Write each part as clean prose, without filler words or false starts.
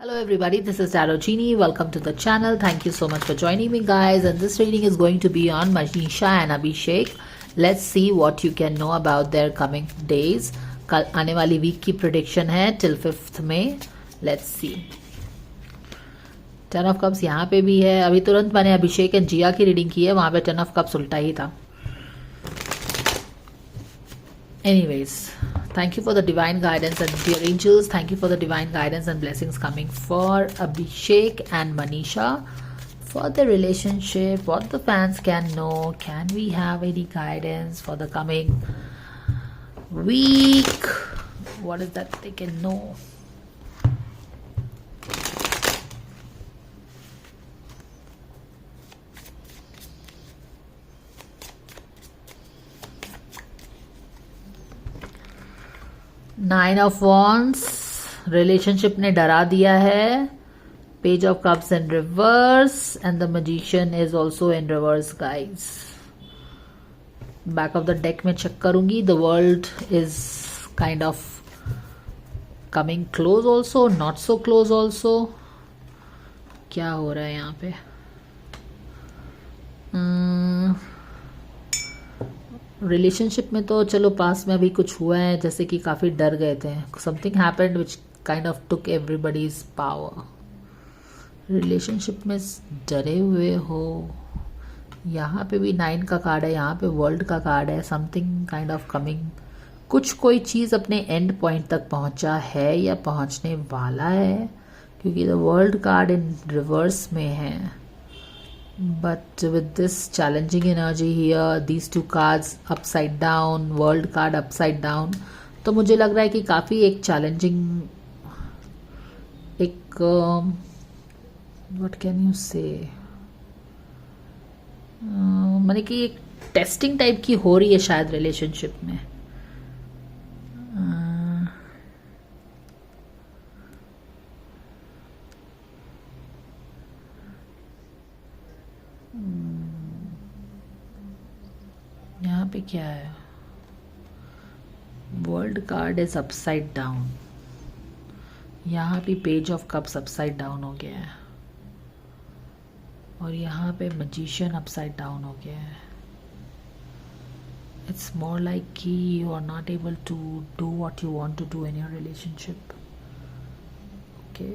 Hello everybody, this is Tarot Genie. Welcome to the channel. Thank you so much for joining me guys, and this reading is going to be on Manisha and Abhishek. Let's see what you can know about their coming days. कल आने वाली week की prediction है till 5th में. Let's see. 10 of Cups यहाँ पे भी है. अभी तुरंत मैंने अभिषेक एंड जिया की रीडिंग की है, वहाँ पे 10 of Cups उल्टा ही था. Anyways, thank you for the divine guidance and dear angels. Thank you for the divine guidance and blessings coming for Abhishek and Manisha for the relationship. What the fans can know. Can we have any guidance for the coming week? What is that they can know? Nine of wands relationship ने डरा दिया है. Page of cups in reverse and the magician is also in reverse guys. Back of the deck में check करूंगी. The world is kind of coming close also, not so close also. क्या हो रहा है यहाँ पे? रिलेशनशिप में तो चलो पास में अभी कुछ हुआ है, जैसे कि काफ़ी डर गए थे. Something happened which kind of took everybody's power. Relationship में डरे हुए हो. यहाँ पे भी 9 का कार्ड है, यहाँ पे वर्ल्ड का कार्ड है. Something kind of coming. कुछ कोई चीज़ अपने एंड पॉइंट तक पहुँचा है या पहुँचने वाला है, क्योंकि the world card in reverse में है. But with this challenging energy here, these two cards upside down, world card upside down, तो मुझे लग रहा है कि काफ़ी एक challenging, एक what can you say, माने कि एक टेस्टिंग टाइप की हो रही है शायद रिलेशनशिप में. यहाँ पे क्या है? World card is upside down. यहाँ पे page of cups upside down हो गया है, और यहाँ पे मैजिशियन अपसाइड डाउन हो गया है. इट्स मोर लाइक कि you are not able to do what you want to do in your relationship. Okay,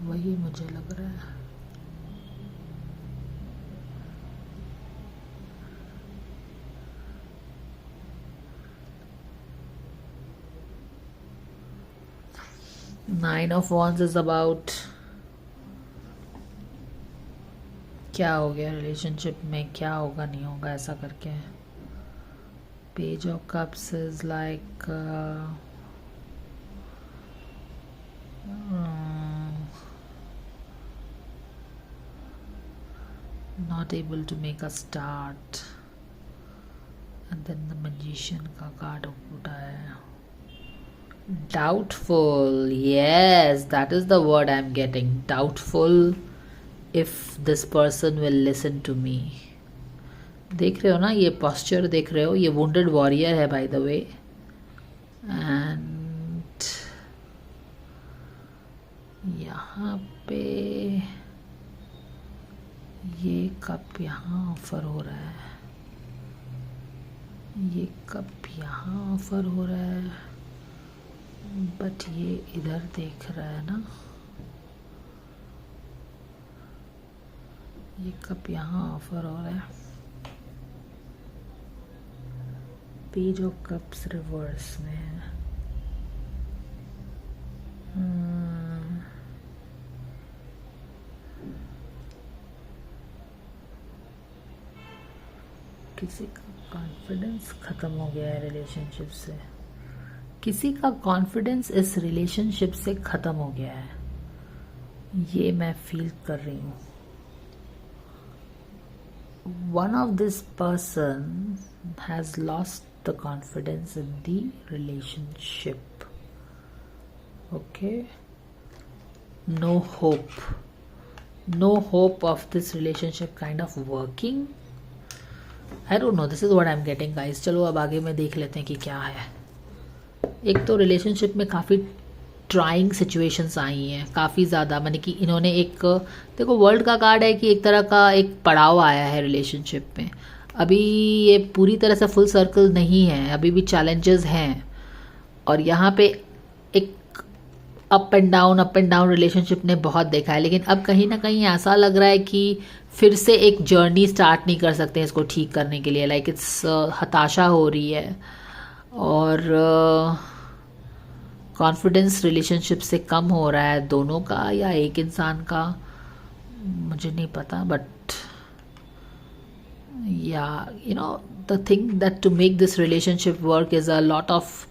वही मुझे लग रहा है. Nine of wands is about क्या हो गया रिलेशनशिप में, क्या होगा नहीं होगा ऐसा करके. Page of cups is like not able to make a start. And then the magician का कार्ड उठा है. Doubtful, yes, that is the word I'm getting. Doubtful if this person will listen to me. देख रहे हो ना, ये posture देख रहे हो, ये wounded warrior है by the way. And यहाँ पे ये कप यहाँ ऑफर हो रहा है, ये कप यहाँ ऑफर हो रहा है, बट ये इधर देख रहा है ना. ये कप यहाँ ऑफर हो रहा है. पेज ऑफ कप्स रिवर्स में है. किसी का कॉन्फिडेंस खत्म हो गया है रिलेशनशिप से. किसी का कॉन्फिडेंस इस रिलेशनशिप से ख़त्म हो गया है, ये मैं फील कर रही हूँ. One of this person has lost the confidence in the relationship. Okay, no hope of this relationship kind of working. I don't know, this is what I am getting guys. चलो अब आगे में देख लेते हैं कि क्या है. एक तो रिलेशनशिप में काफ़ी ट्राइंग सिचुएशंस आई हैं काफ़ी ज़्यादा, माने कि इन्होंने एक, देखो वर्ल्ड का कार्ड है कि एक तरह का एक पड़ाव आया है रिलेशनशिप में। अभी ये पूरी तरह से फुल सर्कल नहीं है, अभी भी चैलेंजेस हैं। और यहाँ पे एक अप एंड डाउन रिलेशनशिप ने बहुत देखा है, लेकिन अब कहीं ना कहीं ऐसा लग रहा है कि फिर से एक जर्नी स्टार्ट नहीं कर सकते इसको ठीक करने के लिए। लाइक इट्स हताशा हो रही है और कॉन्फिडेंस रिलेशनशिप से कम हो रहा है, दोनों का या एक इंसान का, मुझे नहीं पता। बट या you know the thing that to make this relationship work is a lot of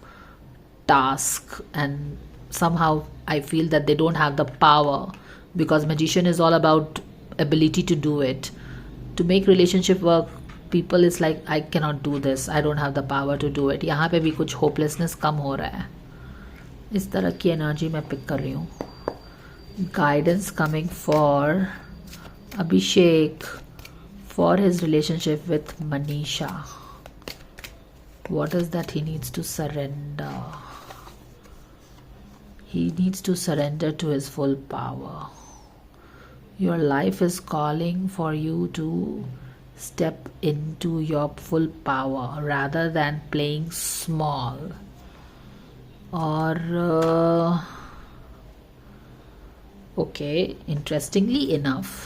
task, and somehow I feel that they don't have the power, because magician is all about ability to do it. To make relationship work, people is like, I cannot do this, I don't have the power to do it. यहाँ पे भी कुछ hopelessness कम हो रहा है, इस तरह की एनर्जी मैं पिक कर रही हूँ। Guidance coming for Abhishek for his relationship with Manisha. What is that he needs to surrender? He needs to surrender to his full power. Your life is calling for you to step into your full power rather than playing small. Or okay, interestingly enough,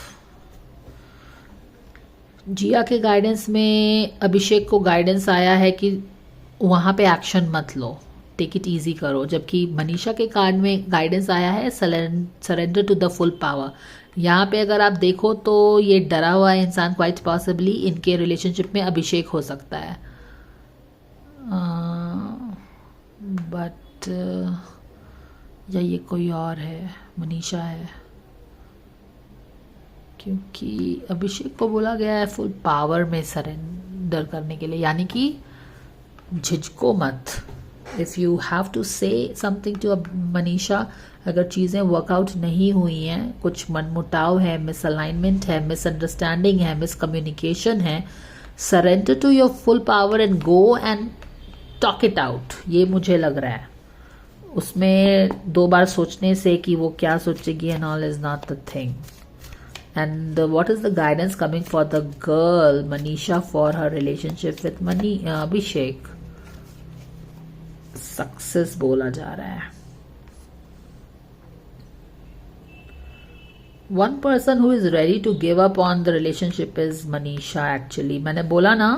जिया के guidance में अभिषेक को guidance आया है कि वहाँ पे action मत लो, take it easy करो। जबकि मनीषा के कार्ड में गाइडेंस आया है surrender to the full power. यहाँ पे अगर आप देखो तो ये डरा हुआ है इंसान, क्वाइट पॉसिबली इनके रिलेशनशिप में अभिषेक हो सकता है। बट या ये कोई और है, मनीषा है, क्योंकि अभिषेक को बोला गया है फुल पावर में सरेंडर करने के लिए, यानी कि झिझको मत। If you have to say something to Manisha, अगर चीज़ें वर्कआउट नहीं हुई हैं, कुछ मनमुटाव है, मिसअलाइनमेंट है, मिसअंडरस्टैंडिंग है, मिसकम्युनिकेशन है, surrender to your full power and go and talk it out. ये मुझे लग रहा है, उसमें दो बार सोचने से कि वो क्या सोचेगी and all is not the thing. And what is the guidance coming for the girl Manisha for her relationship with Abhishek? Success बोला जा रहा है। One person who is ready to give up on the relationship is Manisha actually। मैंने बोला ना,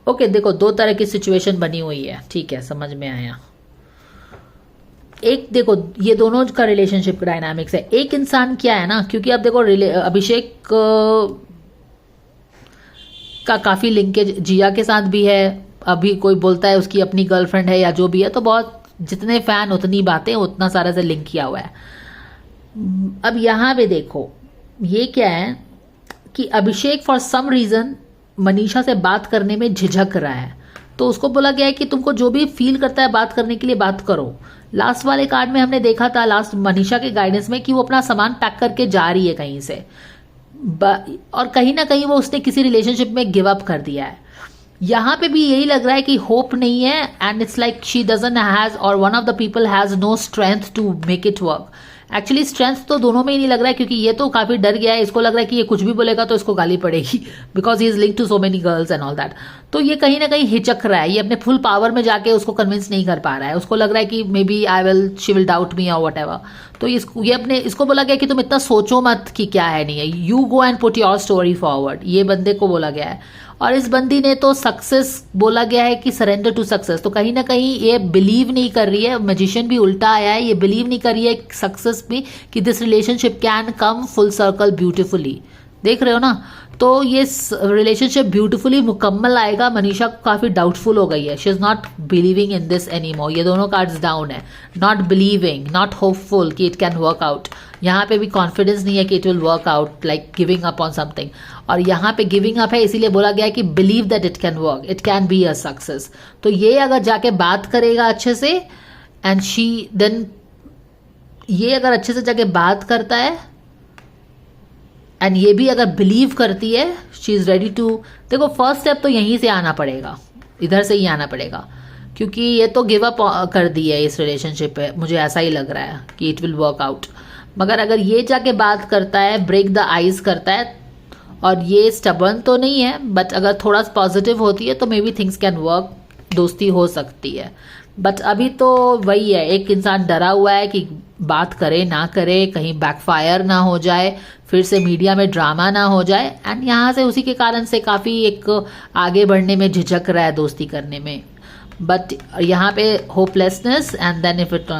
okay देखो दो तरह की सिचुएशन बनी हुई है, ठीक है, समझ में आया। एक देखो ये दोनों का रिलेशनशिप डायनामिक्स है। एक इंसान क्या है ना, क्योंकि आप देखो अभिषेक का काफ़ी लिंकेज जिया के साथ भी है। अभी कोई बोलता है उसकी अपनी गर्लफ्रेंड है या जो भी है, तो बहुत जितने फैन उतनी बातें, उतना सारा से लिंक किया हुआ है। अब यहाँ पे देखो ये क्या है कि अभिषेक फॉर सम रीज़न मनीषा से बात करने में झिझक रहा है, तो उसको बोला गया है कि तुमको जो भी फील करता है बात करने के लिए बात करो। लास्ट वाले कार्ड में हमने देखा था, लास्ट मनीषा के गाइडेंस में, कि वो अपना सामान पैक करके जा रही है कहीं से, और कहीं ना कहीं वो उसने किसी रिलेशनशिप में गिव अप कर दिया है। यहाँ पे भी यही लग रहा है कि होप नहीं है, and it's like she doesn't has, और one of the people has no strength to make it work. Actually strength तो दोनों में ही नहीं लग रहा है, क्योंकि ये तो काफी डर गया है, इसको लग रहा है कि ये कुछ भी बोलेगा तो इसको गाली पड़ेगी, because he is link to so many girls and all that. तो ये कहीं ना कहीं हिचक रहा है, ये अपने फुल पावर में जाके उसको कन्विंस नहीं कर पा रहा है। उसको लग रहा है कि may be she will doubt me और वट एवर। तो इसको बोला गया कि तुम इतना सोचो मत कि क्या है नहीं है, you go and put your story forward, ये बंदे को बोला गया है। और इस बंदी ने तो सक्सेस बोला गया है कि सरेंडर टू सक्सेस, तो कहीं ना कहीं ये बिलीव नहीं कर रही है। मैजिशियन भी उल्टा आया है, ये बिलीव नहीं कर रही है सक्सेस भी, कि this relationship can come full circle beautifully. देख रहे हो ना, तो ये रिलेशनशिप ब्यूटिफुली मुकम्मल आएगा। मनीषा काफी डाउटफुल हो गई है, she is not believing in this any more. ये दोनों कार्ड्स डाउन है, नॉट बिलीविंग, नॉट होपफुल कि इट कैन वर्क आउट। यहाँ पे भी कॉन्फिडेंस नहीं है कि it will work out, like giving up on something. और यहाँ पे गिविंग अप है, इसीलिए बोला गया कि believe that it can work, it can be a success. तो ये अगर जाके बात करेगा अच्छे से, एंड शी देन, ये अगर अच्छे से जाके बात करता है एंड ये भी अगर बिलीव करती है, शी इज रेडी टू। देखो फर्स्ट स्टेप तो यहीं से आना पड़ेगा, इधर से ही आना पड़ेगा, क्योंकि ये तो गिव अप कर दी है इस रिलेशनशिप पे, मुझे ऐसा ही लग रहा है कि इट विल वर्क आउट। मगर अगर ये जाके बात करता है, ब्रेक द आइस करता है, और ये स्टबर्न तो नहीं है, बट अगर थोड़ा पॉजिटिव होती है तो may be things can work, दोस्ती हो सकती है। बट अभी तो वही है, एक इंसान डरा हुआ है कि बात करे ना करे, कहीं बैकफायर ना हो जाए, फिर से मीडिया में ड्रामा ना हो जाए, एंड यहाँ से उसी के कारण से काफ़ी एक आगे बढ़ने में झिझक रहा है दोस्ती करने में। बट यहाँ पे hopelessness and then if it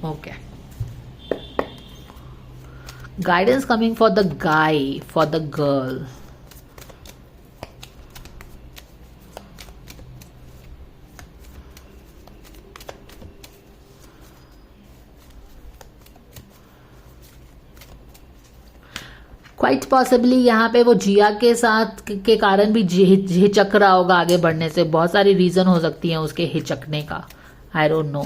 okay, guidance coming for the guy, for the girl. Quite possibly यहाँ पे वो जिया के साथ के कारण भी हिचक रहा होगा आगे बढ़ने से। बहुत सारी रीजन हो सकती हैं उसके हिचकने का, आई डोंट नो।